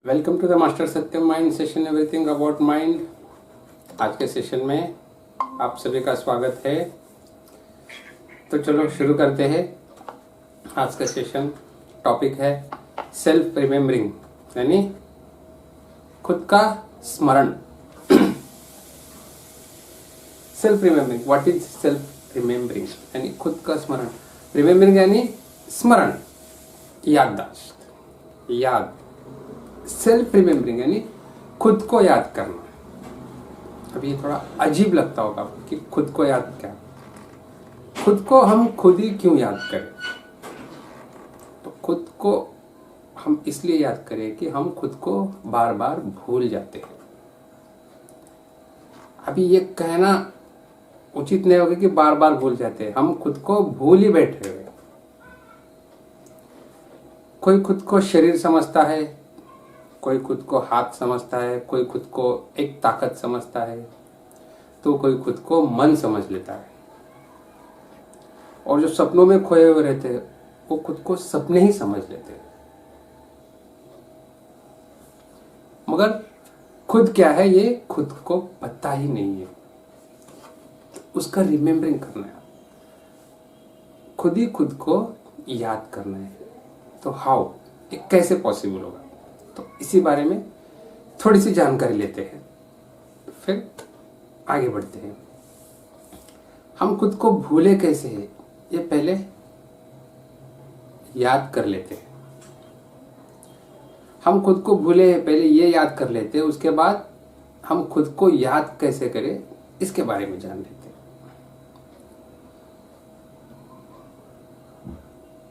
Welcome to the master Satyam mind session everything about mind. आज के session में आप सभी का स्वागत है। तो चलो शुरू करते हैं। आज का सेशन टॉपिक है सेल्फ रिमेम्बरिंग, यानी खुद का स्मरण। Self remembering, what is self remembering? यानी खुद का स्मरण। रिमेम्बरिंग यानी स्मरण, याददाश्त, याद। सेल्फ रिमेम्बरिंग यानी खुद को याद करना। अब ये थोड़ा अजीब लगता होगा आपको कि खुद को याद क्या, खुद को हम खुद ही क्यों याद करें? तो खुद को हम इसलिए याद करें कि हम खुद को बार बार भूल जाते हैं। अभी ये कहना उचित नहीं होगा कि बार बार भूल जाते हैं, हम खुद को भूल ही बैठे हुए। कोई खुद को शरीर समझता है, कोई खुद को हाथ समझता है, कोई खुद को एक ताकत समझता है, तो कोई खुद को मन समझ लेता है। और जो सपनों में खोए हुए रहते हैं वो खुद को सपने ही समझ लेते हैं। मगर खुद क्या है ये खुद को पता ही नहीं है। उसका रिमेम्बरिंग करना है, खुद ही खुद को याद करना है। तो हाउ, ये कैसे पॉसिबल होगा? तो इसी बारे में थोड़ी सी जानकारी लेते हैं, फिर आगे बढ़ते हैं। हम खुद को भूले कैसे हैं ये पहले याद कर लेते हैं। हम खुद को भूले हैं पहले ये याद कर लेते हैं, उसके बाद हम खुद को याद कैसे करें इसके बारे में जान लेते हैं।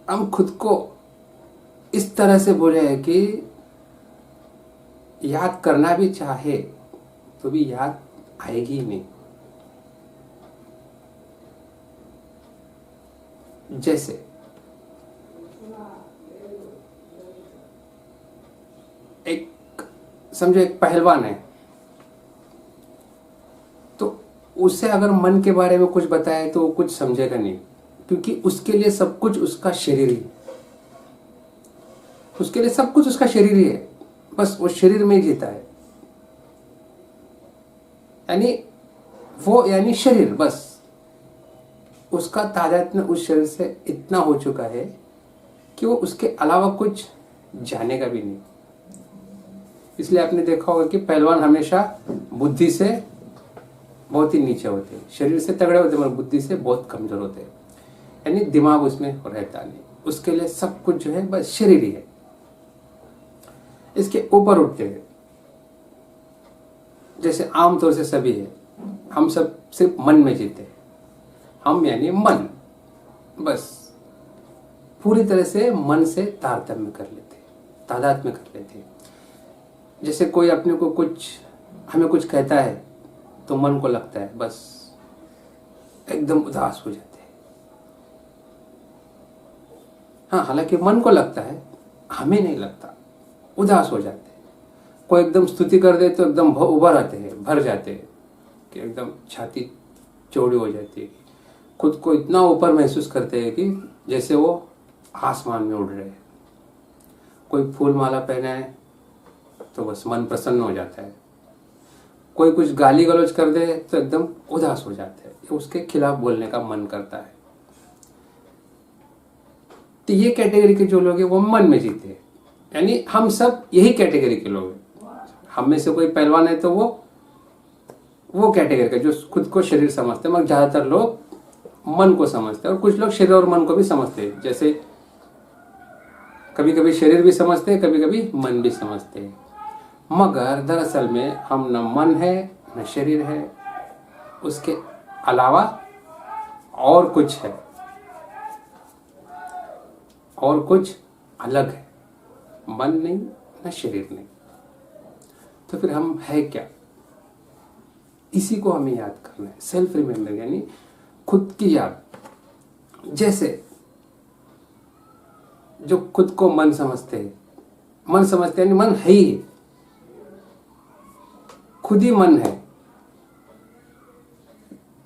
हम खुद को इस तरह से भूले हैं कि याद करना भी चाहे तो भी याद आएगी ही नहीं। जैसे समझो एक पहलवान है, तो उसे अगर मन के बारे में कुछ बताए तो वो कुछ समझेगा नहीं, क्योंकि उसके लिए सब कुछ उसका शरीर ही, उसके लिए सब कुछ उसका शरीर ही है। बस वो शरीर में ही जीता है, यानी वो यानी शरीर। बस उसका तादात्म्य उस शरीर से इतना हो चुका है कि वो उसके अलावा कुछ जानेगा भी नहीं। इसलिए आपने देखा होगा कि पहलवान हमेशा बुद्धि से बहुत ही नीचे होते हैं, शरीर से तगड़े होते हैं मगर बुद्धि से बहुत कमजोर होते हैं। यानी दिमाग उसमें रहता नहीं, उसके लिए सब कुछ जो है बस शरीर ही है। इसके ऊपर उठते हैं, जैसे आमतौर से सभी है, हम सब सिर्फ मन में जीते हैं। हम यानी मन, बस पूरी तरह से मन से तारतम्य कर लेते हैं, तादात्म्य कर लेते हैं। जैसे कोई अपने को हमें कुछ कहता है तो मन को लगता है बस एकदम उदास हो जाते हैं। हाँ, हालांकि मन को लगता है, हमें नहीं लगता, उदास हो जाते हैं। कोई एकदम स्तुति कर दे तो एकदम उभर आते हैं, भर जाते हैं कि एकदम छाती चौड़ी हो जाती है। खुद को इतना ऊपर महसूस करते हैं कि जैसे वो आसमान में उड़ रहे हैं। कोई फूल माला पहना है तो बस मन प्रसन्न हो जाता है। कोई कुछ गाली गलौज कर दे तो एकदम उदास हो जाते हैं, उसके खिलाफ बोलने का मन करता है। तो ये कैटेगरी के जो लोग हैं वो मन में जीते हैं, यानी हम सब यही कैटेगरी के लोग हैं। हम में से कोई पहलवान है तो वो कैटेगरी का जो खुद को शरीर समझते हैं, मगर ज्यादातर लोग मन को समझते हैं। और कुछ लोग शरीर और मन को भी समझते हैं, जैसे कभी कभी शरीर भी समझते हैं, कभी कभी मन भी समझते हैं। मगर दरअसल में हम न मन है न शरीर है, उसके अलावा और कुछ है, और कुछ अलग है। मन नहीं न शरीर नहीं, तो फिर हम है क्या? इसी को हमें याद करना है। सेल्फ रिमेम्बर यानी खुद की याद। जैसे जो खुद को मन समझते हैं, यानी मन है ही, खुद ही मन है,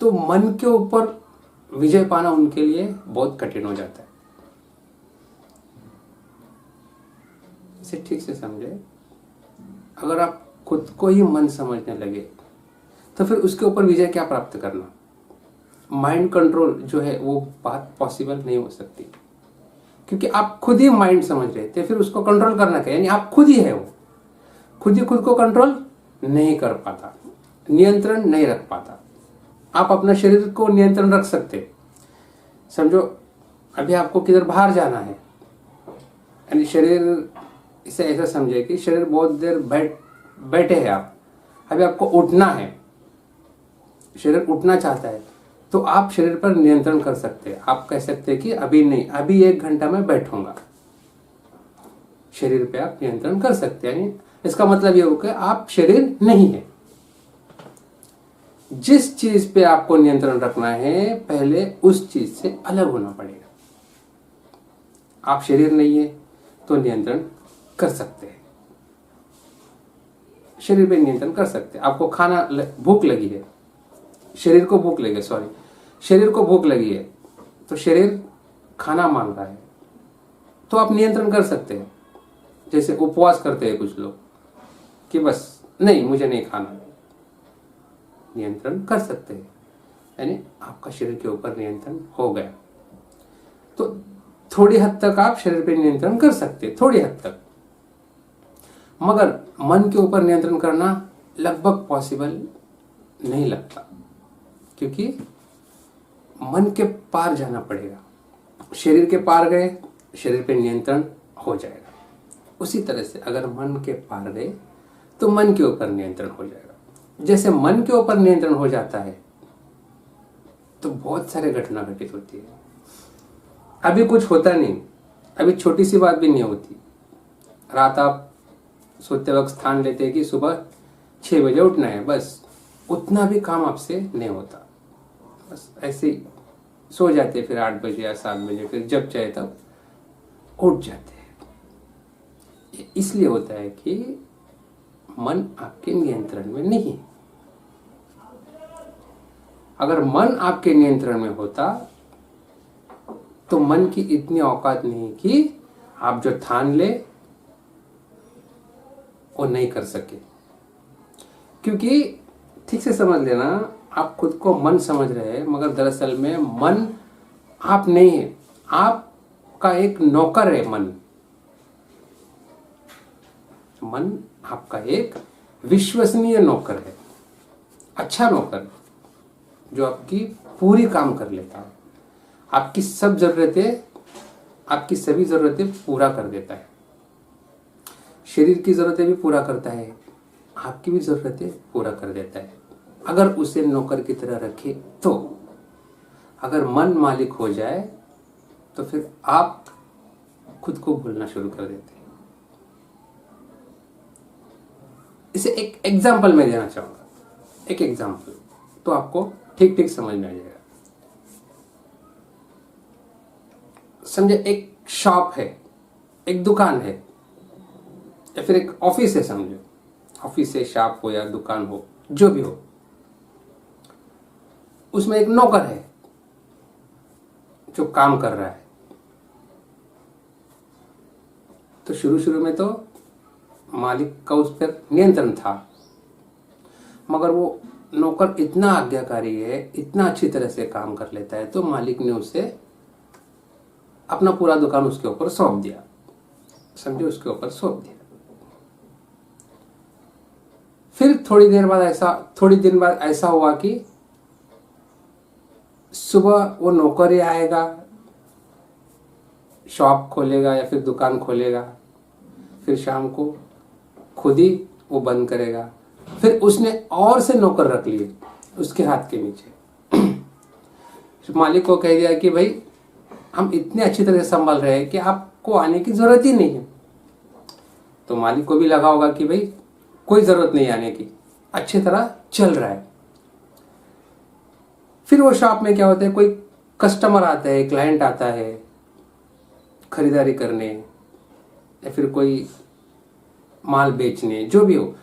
तो मन के ऊपर विजय पाना उनके लिए बहुत कठिन हो जाता है। इसे ठीक से समझे। अगर आप खुद को ही मन समझने लगे तो फिर उसके ऊपर विजय क्या प्राप्त करना? माइंड कंट्रोल जो है वो बात पॉसिबल नहीं हो सकती, क्योंकि आप खुद ही माइंड समझ रहे थे, फिर उसको कंट्रोल करना क्या? यानी आप खुद ही है, वो खुद ही खुद को कंट्रोल नहीं कर पाता, नियंत्रण नहीं रख पाता। आप अपना शरीर को नियंत्रण रख सकते। समझो अभी आपको किधर बाहर जाना है, यानी शरीर, इसे ऐसा समझे कि शरीर बहुत देर बैठे हैं आप, अभी आपको उठना है, शरीर उठना चाहता है, तो आप शरीर पर नियंत्रण कर सकते हैं। आप कह सकते हैं कि अभी नहीं, अभी 1 घंटा में बैठूंगा। शरीर पे आप नियंत्रण कर सकते हैं। यानी इसका मतलब ये हो कि आप शरीर नहीं है। जिस चीज पे आपको नियंत्रण रखना है, पहले उस चीज से अलग होना पड़ेगा। आप शरीर नहीं है तो नियंत्रण कर सकते हैं, शरीर पे नियंत्रण कर सकते हैं। आपको भूख लगी है, शरीर को भूख लगी है, शरीर को भूख लगी है, तो शरीर खाना मांग रहा है, तो आप नियंत्रण कर सकते हैं। जैसे उपवास करते हैं कुछ लोग कि बस नहीं, मुझे नहीं खाना, नियंत्रण कर सकते हैं। यानी आपका शरीर के ऊपर नियंत्रण हो गया। तो थोड़ी हद तक आप शरीर पे नियंत्रण कर सकते हैं, थोड़ी हद तक। मगर मन के ऊपर नियंत्रण करना लगभग पॉसिबल नहीं लगता, क्योंकि मन के पार जाना पड़ेगा। शरीर के पार गए, शरीर पे नियंत्रण हो जाएगा। उसी तरह से अगर मन के पार गए तो मन के ऊपर नियंत्रण हो जाएगा। जैसे मन के ऊपर नियंत्रण हो जाता है तो बहुत सारे घटना घटित होती है। अभी कुछ होता नहीं, अभी छोटी सी बात भी नहीं होती। रात आप सोते वक्त स्थान लेते हैं कि सुबह 6 बजे उठना है, बस उतना भी काम आपसे नहीं होता। बस ऐसे ही सो जाते, फिर 8 बजे या 7 बजे, फिर जब चाहे तब उठ जाते हैं। ये इसलिए होता है कि मन आपके नियंत्रण में नहीं है। अगर मन आपके नियंत्रण में होता तो मन की इतनी औकात नहीं कि आप जो ठान ले वो नहीं कर सके। क्योंकि ठीक से समझ लेना, आप खुद को मन समझ रहे हैं, मगर दरअसल में मन आप नहीं है, आपका एक नौकर है। मन आपका एक विश्वसनीय नौकर है, अच्छा नौकर, जो आपकी पूरी काम कर लेता है, आपकी सब जरूरतें, आपकी सभी जरूरतें पूरा कर देता है। शरीर की जरूरतें भी पूरा करता है, आपकी भी जरूरतें पूरा कर देता है, अगर उसे नौकर की तरह रखे तो। अगर मन मालिक हो जाए तो फिर आप खुद को भूलना शुरू कर देते हैं। इसे एक एग्जाम्पल मैं देना चाहूंगा, एक एग्जाम्पल, तो आपको ठीक ठीक समझ में आ जाएगा। समझे एक शॉप है, एक दुकान है, या फिर एक ऑफिस है। समझो ऑफिस है, शॉप हो या दुकान हो, जो भी हो, उसमें एक नौकर है जो काम कर रहा है। तो शुरू में तो मालिक का उस पर नियंत्रण था, मगर वो नौकर इतना आज्ञाकारी है, इतना अच्छी तरह से काम कर लेता है, तो मालिक ने उसे अपना पूरा दुकान उसके ऊपर सौंप दिया। समझे, उसके ऊपर सौंप दिया। फिर थोड़ी दिन बाद ऐसा हुआ कि सुबह वो नौकर ही आएगा, शॉप खोलेगा या फिर दुकान खोलेगा, फिर शाम को खुद ही वो बंद करेगा। फिर उसने और से नौकर रख लिए उसके हाथ के नीचे। मालिक को कह दिया कि भाई हम इतने अच्छी तरह से संभाल रहे हैं कि आपको आने की जरूरत ही नहीं है। तो मालिक को भी लगा होगा कि भाई कोई जरूरत नहीं आने की, अच्छी तरह चल रहा है। फिर वो शॉप में क्या होता है, कोई कस्टमर आता है, क्लाइंट आता है खरीदारी करने, या फिर कोई माल बेचने, जो भी हो,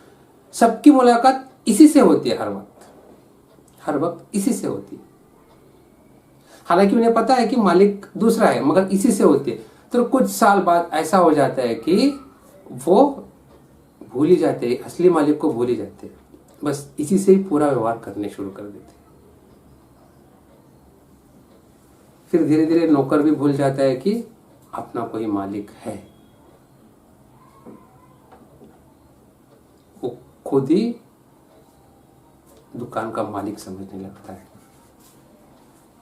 सबकी मुलाकात इसी से होती है। हर वक्त इसी से होती है। हालांकि उन्हें पता है कि मालिक दूसरा है, मगर इसी से होती है। तो कुछ साल बाद ऐसा हो जाता है कि वो भूल ही जाते हैं, असली मालिक को भूल ही जाते हैं, बस इसी से ही पूरा व्यवहार करने शुरू कर देते हैं। फिर धीरे धीरे नौकर भी भूल जाता है कि अपना कोई मालिक है, वो खुद ही दुकान का मालिक समझने लगता है।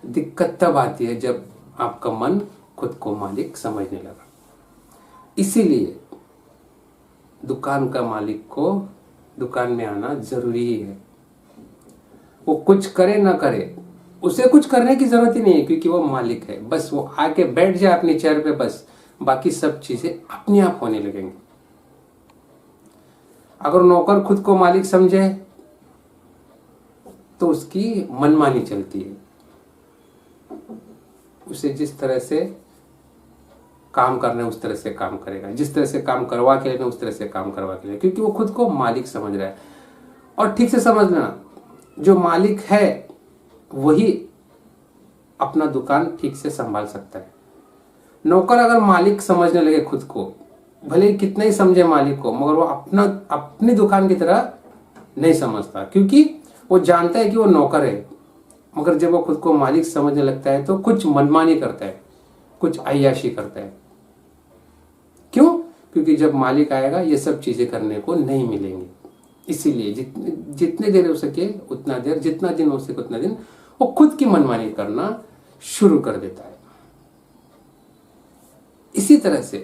दिक्कत तब आती है जब आपका मन खुद को मालिक समझने लगा। इसीलिए दुकान का मालिक को दुकान में आना जरूरी ही है। वो कुछ करे ना करे, उसे कुछ करने की जरूरत ही नहीं है, क्योंकि वो मालिक है। बस वो आके बैठ जाए अपनी चेयर पे, बस बाकी सब चीजें अपने आप होने लगेंगी। अगर नौकर खुद को मालिक समझे तो उसकी मनमानी चलती है। उसे जिस तरह से काम करना है उस तरह से काम करेगा, जिस तरह से काम करवा के लेना उस तरह से काम करवा के लेना, क्योंकि वो खुद को मालिक समझ रहा है। और ठीक से समझ लेना, जो मालिक है वही अपना दुकान ठीक से संभाल सकता है। नौकर अगर मालिक समझने लगे खुद को, भले ही कितना ही समझे मालिक को, मगर वो अपनी दुकान की तरह नहीं समझता, क्योंकि वो जानता है कि वो नौकर है। मगर जब वो खुद को मालिक समझने लगता है तो कुछ मनमानी करता है, कुछ अय्याशी करता है। क्यों? क्योंकि जब मालिक आएगा ये सब चीजें करने को नहीं मिलेंगी। इसीलिए जितने देर हो सके उतना देर, जितना दिन हो सके उतना दिन वो खुद की मनमानी करना शुरू कर देता है। इसी तरह से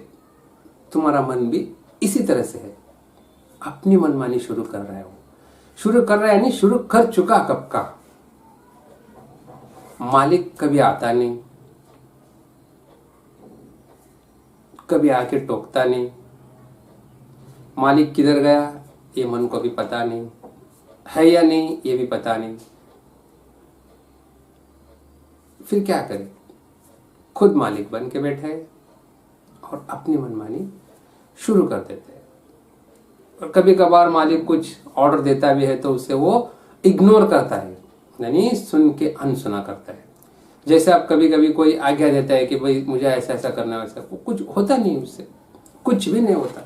तुम्हारा मन भी इसी तरह से है, अपनी मनमानी शुरू कर रहा है। वो शुरू कर रहा है यानी शुरू कर चुका कब का। मालिक कभी आता नहीं, कभी आके टोकता नहीं। मालिक किधर गया ये मन को भी पता नहीं, है या नहीं ये भी पता नहीं। फिर क्या करे? खुद मालिक बन के बैठे है और अपनी मनमानी शुरू कर देते हैं। और कभी कभार मालिक कुछ ऑर्डर देता भी है तो उसे वो इग्नोर करता है, यानी सुन के अनसुना करता है। जैसे आप कभी कभी कोई आज्ञा देता है कि भाई मुझे ऐसा ऐसा करना है, वैसा, वो कुछ होता नहीं, उससे कुछ भी नहीं होता,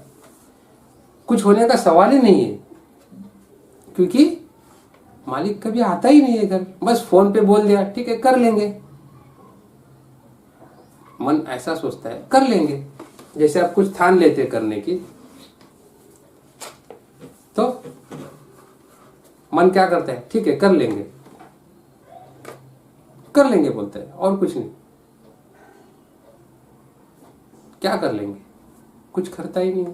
कुछ होने का सवाल ही नहीं है, क्योंकि मालिक कभी आता ही नहीं है घर। बस फोन पे बोल दिया ठीक है कर लेंगे, मन ऐसा सोचता है कर लेंगे। जैसे आप कुछ ठान लेते करने की तो मन क्या करता है, ठीक है कर लेंगे, कर लेंगे बोलता है, और कुछ नहीं। क्या कर लेंगे? कुछ करता ही नहीं।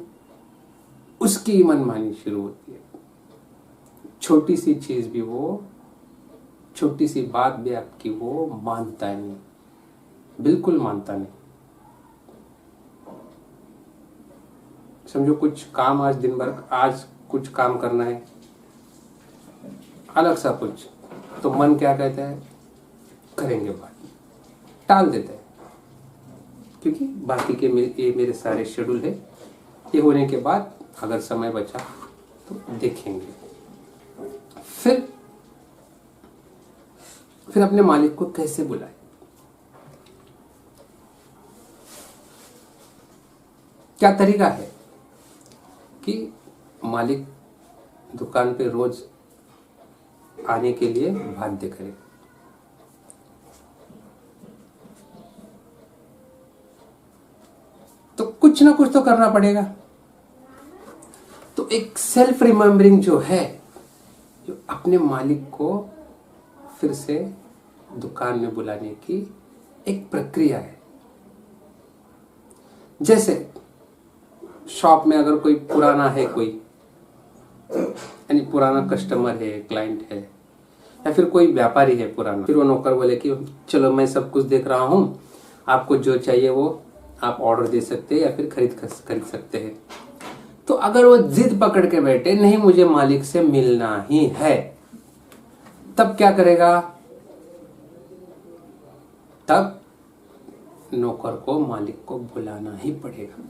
उसकी मनमानी शुरू होती है। छोटी सी चीज भी वो, छोटी सी बात भी आपकी वो मानता नहीं, बिल्कुल मानता नहीं। समझो कुछ काम आज दिन भर, आज कुछ काम करना है अलग सा कुछ, तो मन क्या कहता है, करेंगे बात, टाल देता है, क्योंकि बाकी के ये मेरे सारे शेड्यूल है, ये होने के बाद अगर समय बचा तो देखेंगे। फिर अपने मालिक को कैसे बुलाए? क्या तरीका है कि मालिक दुकान पे रोज आने के लिए बाध्य करे? तो कुछ ना कुछ तो करना पड़ेगा। तो एक सेल्फ रिमेम्बरिंग जो है, जो अपने मालिक को फिर से दुकान में बुलाने की एक प्रक्रिया है। जैसे शॉप में अगर कोई पुराना है, कोई यानी पुराना कस्टमर है, क्लाइंट है, या फिर कोई व्यापारी है पुराना, फिर वो नौकर बोले कि चलो मैं सब कुछ देख रहा हूं, आपको जो चाहिए वो आप ऑर्डर दे सकते हैं या फिर खरीद सकते हैं। तो अगर वो जिद पकड़ के बैठे नहीं मुझे मालिक से मिलना ही है, तब क्या करेगा? तब नौकर को मालिक को बुलाना ही पड़ेगा।